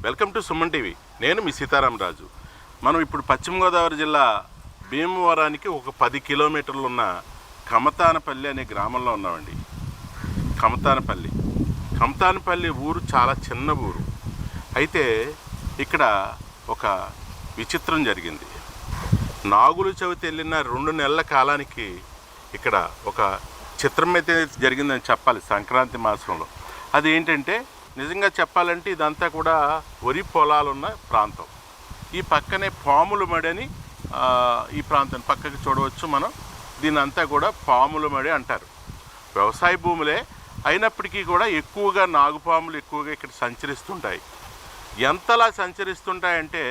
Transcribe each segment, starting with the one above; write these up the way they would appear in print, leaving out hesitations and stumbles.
Welcome to Suman TV. నేను మీ సీతారామరాజు. మనం ఇప్పుడు పశ్చిమ గోదావరి జిల్లా భీమవరానికి ఒక 10 కిలోమీటర్లు ఉన్న కమతానపల్లి అనే గ్రామంలో ఉన్నామండి. కమతానపల్లి ఊరు చాలా చిన్న ఊరు. అయితే ఇక్కడ ఒక విచిత్రం జరిగింది. నాగుల చవితి వెళ్ళిన 2 నెలల కాలానికి ఇక్కడ ఒక చిత్రం అయితే జరిగిందని చెప్పాలి. సంక్రాంతి మాసంలో అది ఏంటంటే, నిజంగా చెప్పాలంటే ఇదంతా కూడా వరి పొలాలున్న ప్రాంతం. ఈ పక్కనే పాముల మడి అని ఈ ప్రాంతం పక్కకి చూడవచ్చు మనం. దీని అంతా కూడా పాముల మడి అంటారు. వ్యవసాయ భూములే అయినప్పటికీ కూడా ఎక్కువగా నాగుపాములు ఎక్కువగా ఇక్కడ సంచరిస్తుంటాయి. ఎంతలా సంచరిస్తుంటాయంటే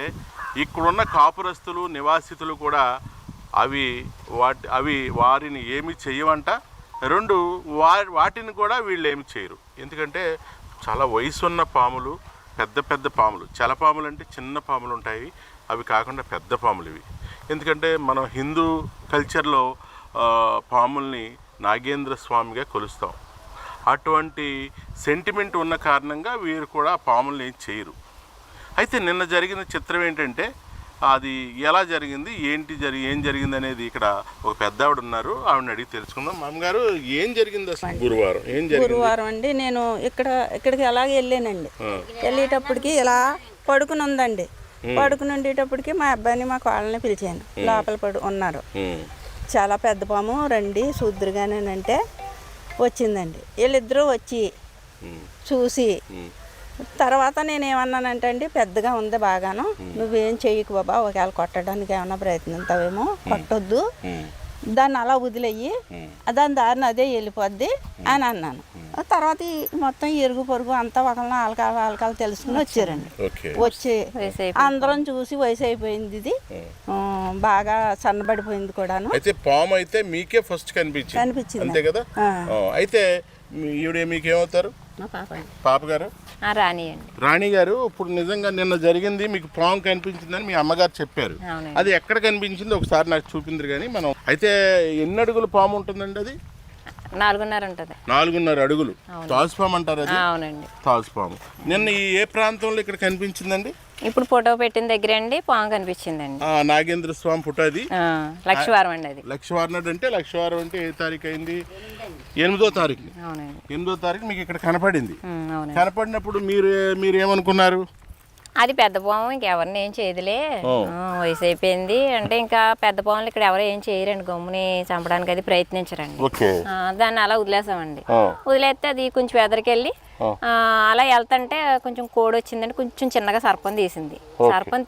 ఇక్కడున్న కాపురస్తులు నివాసితులు కూడా అవి వారిని ఏమి చేయవంట. 2 వాటిని కూడా వీళ్ళు ఏమి చేయరు. ఎందుకంటే చాలా వయసున్న పాములు, పెద్ద పాములు. చలపాములు అంటే చిన్న పాములు ఉంటాయి, అవి కాకుండా పెద్ద పాములు ఇవి. ఎందుకంటే మనం హిందూ కల్చర్లో పాముల్ని నాగేంద్ర స్వామిగా కొలుస్తాం. అటువంటి సెంటిమెంట్ ఉన్న కారణంగా వీరు కూడా పాముల్ని ఏం చేయరు. అయితే నిన్న జరిగిన చిత్రం ఏంటంటే, అది ఎలా జరిగింది, ఏం జరిగింది అనేది ఇక్కడ ఒక పెద్ద ఆవిడ ఉన్నారు, ఆవిడని అడిగి తెలుసుకుందాం. మామగారు, ఏం జరిగింది అసలు? గురువారం అండి నేను ఇక్కడికి అలాగే వెళ్ళానండి. వెళ్ళేటప్పటికి ఇలా పడుకుని ఉందండి. పడుకుని ఉండేటప్పటికి మా అబ్బాయిని మా కోళ్ళని పిలిచాను. లోపల ఉన్నారు. చాలా పెద్ద పాము, రండి చూద్దురుగానేనంటే వచ్చిందండి. వీళ్ళిద్దరూ వచ్చి చూసి తర్వాత నేనేమన్నానంటే అండి, పెద్దగా ఉంది బాగాను, నువ్వేం చెయ్యకు బాబా, ఒకవేళ కొట్టడానికి ఏమన్నా ప్రయత్నిస్తావేమో, కొట్టొద్దు, దాన్ని అలా వదిలేయి, దాని దారిని అదే వెళ్ళిపోద్ది అని అన్నాను. తర్వాత మొత్తం ఇరుగు పొరుగు అంతా ఒకళ్ళని ఆలకాలు తెలుసుకుని వచ్చారండి. వచ్చి అందరం చూసి వయసు అయిపోయింది, ఇది బాగా సన్నబడిపోయింది కూడాను. అయితే పాము అయితే మీకే ఫస్ట్ కనిపించింది అంతే కదా? అయితే ఈవిడ మీకేమవుతారు? పాప గారు రాణి గారు. ఇప్పుడు నిజంగా నిన్న జరిగింది, మీకు పాము కనిపించిందని మీ అమ్మగారు చెప్పారు. అది ఎక్కడ కనిపించింది ఒకసారి నాకు చూపించారు. కానీ మనం అయితే ఎన్ని అడుగులు పాము ఉంటుందండి? అది 4.5 ఉంటుంది. 4.5 అడుగులు. తాజుపాము అంటారు అది? అవునండి, తాజుపాము. నిన్న ఏ ప్రాంతంలో ఇక్కడ కనిపించిందండి? ఇప్పుడు ఫోటో పెట్టిన దగ్గర అండి పాము కనిపించిందండి. నాగేంద్ర స్వామి ఫోటో. అది లక్షవారం అండి. అది లక్షవారం అంటే లక్షవారం అంటే ఏ తారీఖు అయింది? 8వ తారీఖు. అవునండి, 8వ తారీఖు మీకు ఇక్కడ కనపడింది. కనపడినప్పుడు మీరు ఏమనుకున్నారు? అది పెద్ద పాము, ఇంకెవరిని ఏం చేయదులే, వయసు అయిపోయింది అంటే ఇంకా పెద్ద పాములు ఇక్కడ ఎవరు ఏం చేయరండి, గమ్ముని చంపడానికి అది ప్రయత్నించరండి. దాన్ని అలా వదిలేసామండి. వదిలేస్తే అది కొంచెం ఎదరికెళ్ళి అలా వెళ్తుంటే కొంచెం కోడి వచ్చిందండి, కొంచెం చిన్నగా సర్పం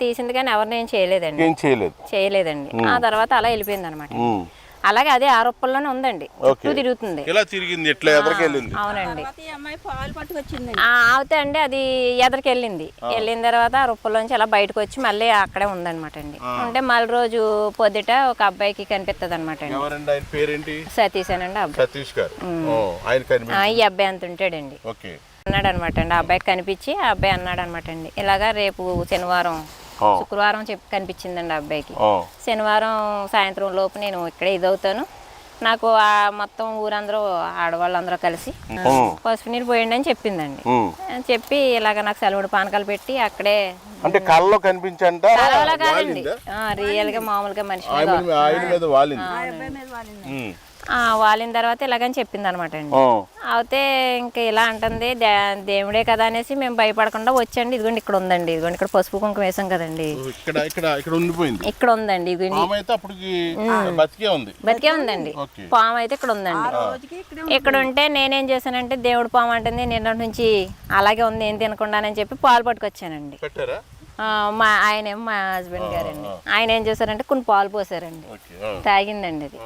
తీసింది కానీ ఎవరిని ఏం చేయలేదండి. ఆ తర్వాత అలా వెళ్ళిపోయింది అనమాట. అలాగే అదే ఆరోపణలోనే ఉందండి, చుట్టూ తిరుగుతుంది. అవునండి, అవుతే అండి అది ఎదరికెళ్ళింది. వెళ్ళిన తర్వాత ఆ రొప్పల్లోంచి అలా బయటకు వచ్చి మళ్ళీ అక్కడే ఉందనమాట అండి. అంటే మళ్ళీ రోజు పొద్దుట ఒక అబ్బాయికి కనిపిస్తుంది అనమాట అండి. సతీష్ అనండి అబ్బాయి. ఈ అబ్బాయి అంత ఉంటాడండి అన్నాడు అనమాట అండి. ఆ అబ్బాయికి కనిపించి ఆ అబ్బాయి అన్నాడు అనమాట అండి, ఇలాగా రేపు శుక్రవారం కనిపించిందండి ఆ అబ్బాయికి. శనివారం సాయంత్రం లోపు నేను ఇక్కడే ఇదవుతాను, నాకు ఆ మొత్తం ఊరందరూ ఆడవాళ్ళందరూ కలిసి పసుపు నీరు పోయండి అని చెప్పిందండి. చెప్పి ఇలాగ నాకు సెలవుడు పానకాలు పెట్టి అక్కడే కళ్ళలో కనిపించండి, రియల్ గా మామూలుగా మనిషి వాలిన తర్వాత ఇలాగని చెప్పింది అనమాట అండి. అయితే ఇంకా ఇలా అంటుంది, దేవుడే కదా అనేసి మేము భయపడకుండా వచ్చండి. ఇదిగోండి ఇక్కడ ఉందండి, ఇదిగోండి ఇక్కడ పసుపు కుంకుమ వేసాం కదండి, ఇక్కడ ఉందండి. బతికే ఉందండి పాము అయితే ఇక్కడ ఉందండి. ఇక్కడ ఉంటే నేనేం చేశానంటే, దేవుడు పాము అంటుంది నిన్న నుంచి అలాగే ఉంది, ఏం తినకుండానని చెప్పి పాలు పట్టుకొచ్చానండి. మా హస్బెండ్ గారండి, ఆయన ఏం చేశారంటే కొన్ని పాలు పోసారండి, తాగిందండి. అది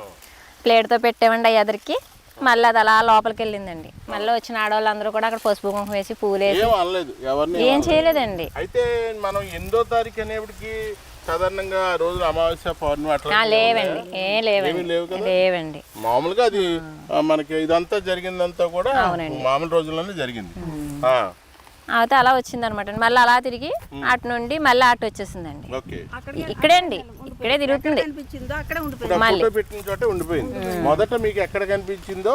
ప్లేట్తో పెట్టామండి ఆ ఎదరికి. మళ్ళీ అది అలా లోపలికి వెళ్ళిందండి. మళ్ళీ వచ్చిన ఆడవాళ్ళందరూ కూడా అక్కడ పసుపు కుంకుమ వేసి పూలేసి ఏం చేయలేదండి. అయితే మనం 8వ తారీఖు అనేప్పటికి సాధారణంగా రోజు అమావాస్య పౌర్ణమి లేవండి, లేవండి. మామూలుగా అది మనకి ఇదంతా జరిగిందంతా కూడా మామూలు రోజుల్లోనే జరిగింది. అయితే అలా వచ్చింది అనమాట. మళ్ళీ అలా తిరిగి అటు నుండి మళ్ళీ అటు వచ్చేసిందండి. ఓకే. ఇక్కడే అండి, ఇక్కడే తిరుగుతుంది. అనిపించిందో అక్కడే ఉండిపోయింది. ఇప్పుడు ఆ ఫోటో పెట్టిన చోటే ఉండిపోయింది. మొదట మీకు ఎక్కడ కనిపించిందో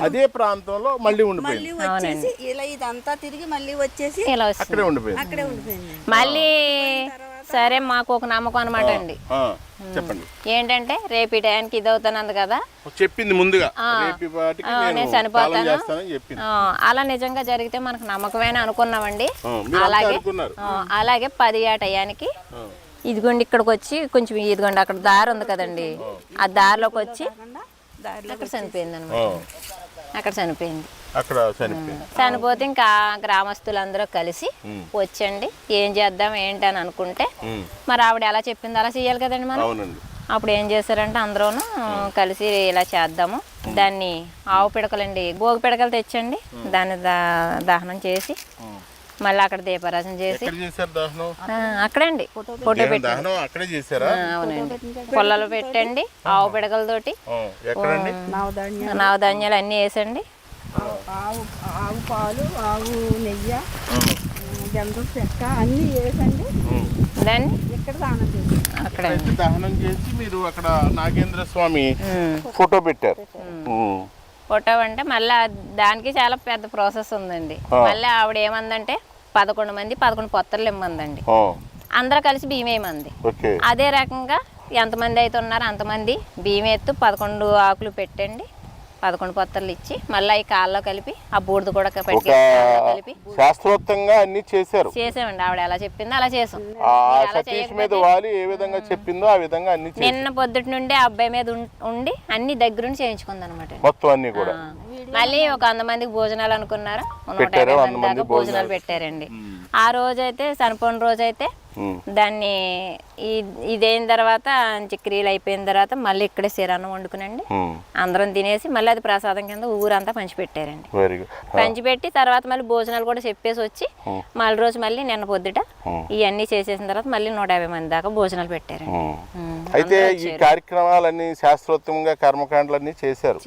అదే ప్రాంతంలో మళ్ళీ ఉండిపోయింది. మళ్ళీ వచ్చేసి ఇలా ఇదంతా తిరిగి మళ్ళీ వచ్చేసి ఇలా వస్తుంది. అక్కడే ఉండిపోయింది. అక్కడే ఉండిపోయింది. మళ్ళీ సరే మాకు ఒక నమ్మకం అనమాట అండి. చెప్పండి. ఏంటంటే రేపు ఈ టయానికి ఇది అవుతానంది కదా, చెప్పింది ముందుగా రేపు ఈ పాటికి నేను నేను చనిపోతాను. కాలం చేస్తానని చెప్పింది. అలా నిజంగా జరిగితే మనకు నమ్మకమేనా అనుకున్నామండి. మీరు అంతా అలాగే అనుకున్నారు. అలాగే 10 ఆ టయానికి ఇదిగోండి ఇక్కడికి వచ్చి కొంచెం ఇదిగోండి అక్కడ దారి ఉంది కదండి, ఆ దారిలోకి వచ్చి అక్కడ చనిపోయింది అనమాట. అక్కడ చనిపోయింది. అక్కడ చనిపోయింది. చనిపోతే ఇంకా గ్రామస్తులందరూ కలిసి వచ్చండి ఏం చేద్దాం ఏంటి అని అనుకుంటే మరి ఆవిడ ఎలా చెప్పింది అలా చేయాలి కదండి మనం. అవునండి. అప్పుడు ఏం చేశారంటే అందరూను కలిసి ఇలా చేద్దాము, దాన్ని ఆవు పిడకలండి భోగి పిడకలు తెచ్చండి, దాన్ని దహనం చేసి మళ్ళీ అక్కడ దీపారాజన చేసి ఎక్కడ చేశారు దహనం? అక్కడండి ఫోటో పెట్టి దహనం అక్కడే చేశారా? అవునండి. పొలాలు పెట్టండి ఆవు పిడకలతోటి, ఎక్కడండి? నవధాన్యాలు అన్నీ వేసండి, ఆవు పాలు, ఆవు నెయ్యి, గంధం చెక్క అన్నీ వేసండి. దాన్ని ఇక్కడ దానం చేసి అక్కడ దహనం చేసి మీరు అక్కడ నాగేంద్ర స్వామి ఫోటో పెట్టారు. ఫోటో అంటే మళ్ళీ దానికి చాలా పెద్ద ప్రాసెస్ ఉందండి. మళ్ళీ ఆవిడ ఏమందంటే 11 మంది 11 పొత్తలు ఇమ్మందండి. అందరూ కలిసి బియ్యం వేయమంది. అదే రకంగా ఎంతమంది అయితే ఉన్నారో అంతమంది బియ్యం ఎత్తు 11 ఆకులు పెట్టండి, 11 పొత్తలు ఇచ్చి మళ్ళీ ఈ కాల్లో కలిపి ఆ బూడిద కూడా పెట్టి కలిపి శాస్త్రోక్తంగా అన్ని చేశారు. చేసామండి. ఆవిడ ఎలా చెప్పిందో అలా చేసాం. సతీష్ మీద వాలి ఏ విధంగా చెప్పిందో ఆ విధంగా అన్ని నిన్న పొద్దుటి నుండి ఆ అబ్బాయి మీద ఉండి అన్ని దగ్గరుండి చేయించుకుంది అనమాట. మొత్తం అన్ని కూడా మళ్ళీ ఒక 100 మందికి భోజనాలు అనుకున్నారు, 150 మంది దాకా భోజనాలు పెట్టారండి. ఆ రోజైతే చనిపోయిన రోజైతే దాన్ని ఇదైన తర్వాత క్రియలు అయిపోయిన తర్వాత మళ్ళీ ఇక్కడే శిరాన్నం వండుకునండి అందరం తినేసి మళ్ళీ అది ప్రసాదం కింద ఊరంతా పంచిపెట్టారండి. పంచిపెట్టి తర్వాత మళ్ళీ భోజనాలు కూడా చెప్పేసి వచ్చి మళ్ళీ రోజు మళ్ళీ నిన్న పొద్దుట ఇవన్నీ చేసేసిన తర్వాత మళ్ళీ 150 మంది దాకా భోజనాలు పెట్టారండి. అయితే ఈ కార్యక్రమాలన్నీ శాస్త్రోక్తంగా కర్మకాండలన్నీ చేశారు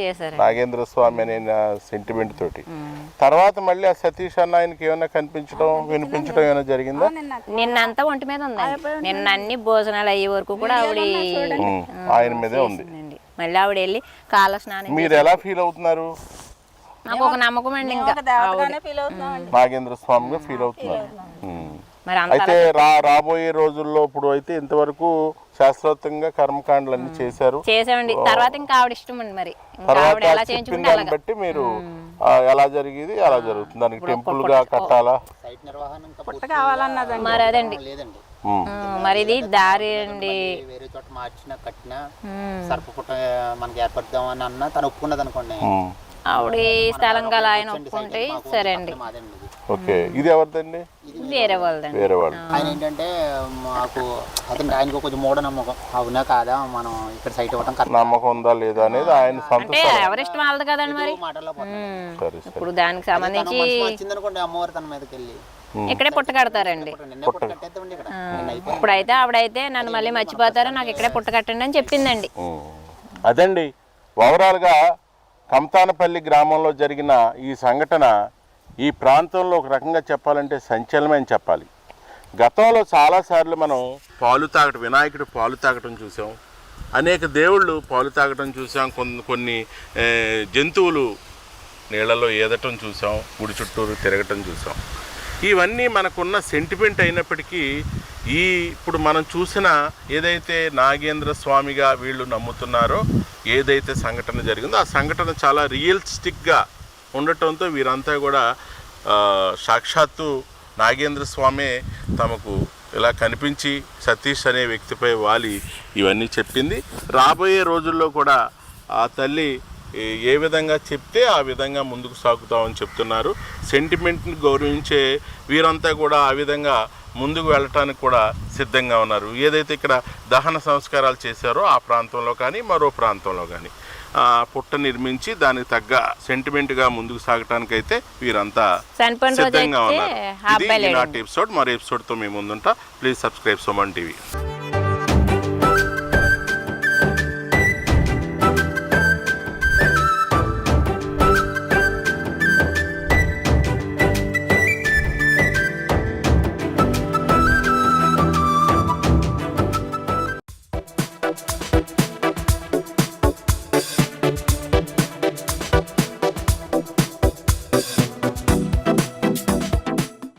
నాగేంద్ర స్వామి అనే సెంటిమెంట్ తోటి. తర్వాత మళ్ళీ ఆ సతీష్ అన్న ఆయనకి ఏమైనా కనిపించడం వినిపించడం ఏమైనా జరిగిందా? నిన్నంతా ఒంటి మీద ఉందండి. నిన్న అన్ని భోజనాలు అయ్యే వరకు కూడా ఆవిడ ఆయన మీదే ఉంది. మళ్ళీ ఆవిడ వెళ్ళి కాళ్ళ స్నానం. మీరు ఎలా ఫీల్ అవుతున్నారు? నాకు ఒక నమ్మకం అండి, ఇంకా నాగేంద్ర స్వామిగా ఫీల్ అవుతున్నారు. అయితే రాబోయే రోజుల్లో ఇప్పుడు అయితే ఇంతవరకు శాస్త్రోక్తంగా కర్మకాండలన్నీ చేశామండి. తర్వాత ఇంకా ఆవిడ ఇష్టం అండి. మరి తర్వాత చెప్పిన దాన్ని బట్టి మీరు ఎలా జరిగేది అలా జరుగుతుంది. దానికి టెంపుల్ గా కట్టాలా? మరి అదండి మరి ఇది దారి అండి. వేరే చోట మార్చిన కట్టిన సర్పపుట్ట మనకి ఏర్పడదామని అన్న తను ఒప్పుకున్నది అనుకోండి. ఆవిడ స్థలం గల ఆయన ఒప్పుకుంటే సరే అండి. ఓకే. ఇది ఎవరిదండి? వేరే వాళ్ళదండి. వేరే వాళ్ళు. ఆయన ఏంటంటే మాకు అతను ఆయనకు కొంచెం మూఢనమ్మకం, అవునా కాదా మనం ఇక్కడ సైట్ ఇవ్వడం నమ్మకం ఉందా లేదా అనేది ఆయన అంటే ఎవరిష్టం వాళ్ళది కదండి. మరి ఇప్పుడు దానికి సంబంధించి వచ్చిందనుకోండి అమ్మవారు తన మీదకి వెళ్ళి ఇక్కడే పుట్ట కడతారండి. ఇప్పుడైతే ఆవిడైతే నన్ను మళ్ళీ మర్చిపోతారు, నాకు ఇక్కడే పుట్ట కట్టండి అని చెప్పిందండి. అదండి ఓవరాల్గా కమతానపల్లి గ్రామంలో జరిగిన ఈ సంఘటన ఈ ప్రాంతంలో ఒక రకంగా చెప్పాలంటే సంచలనమే అని చెప్పాలి. గతంలో చాలాసార్లు మనం పాలు తాగటం, వినాయకుడు పాలు తాగటం చూసాం, అనేక దేవుళ్ళు పాలు తాగటం చూసాం, కొన్ని జంతువులు నీళ్ళలో ఈదటం చూసాం, గుడి చుట్టూరు తిరగటం చూసాం. ఇవన్నీ మనకున్న సెంటిమెంట్ అయినప్పటికీ ఇప్పుడు మనం చూసిన ఏదైతే నాగేంద్ర స్వామిగా వీళ్ళు నమ్ముతున్నారో ఏదైతే సంఘటన జరిగిందో ఆ సంఘటన చాలా రియలిస్టిక్గా ఉండటంతో వీరంతా కూడా సాక్షాత్తు నాగేంద్ర స్వామే తమకు ఇలా కనిపించి సతీష్ అనే వ్యక్తిపై వాలి ఇవన్నీ చెప్పింది. రాబోయే రోజుల్లో కూడా ఆ తల్లి ఏ విధంగా చెప్తే ఆ విధంగా ముందుకు సాగుతామని చెప్తున్నారు. సెంటిమెంట్ని గౌరవించే వీరంతా కూడా ఆ విధంగా ముందుకు వెళ్ళటానికి కూడా సిద్ధంగా ఉన్నారు. ఏదైతే ఇక్కడ దహన సంస్కారాలు చేశారో ఆ ప్రాంతంలో కానీ మరో ప్రాంతంలో కానీ పుట్ట నిర్మించి దానికి తగ్గ సెంటిమెంట్గా ముందుకు సాగటానికి అయితే వీరంతా సిద్ధంగా ఉన్నారు. ఇది ఈనాటి ఎపిసోడ్. మరో ఎపిసోడ్తో మేము ముందుంటా. Please subscribe Suman TV. ధన్యవాదాలు.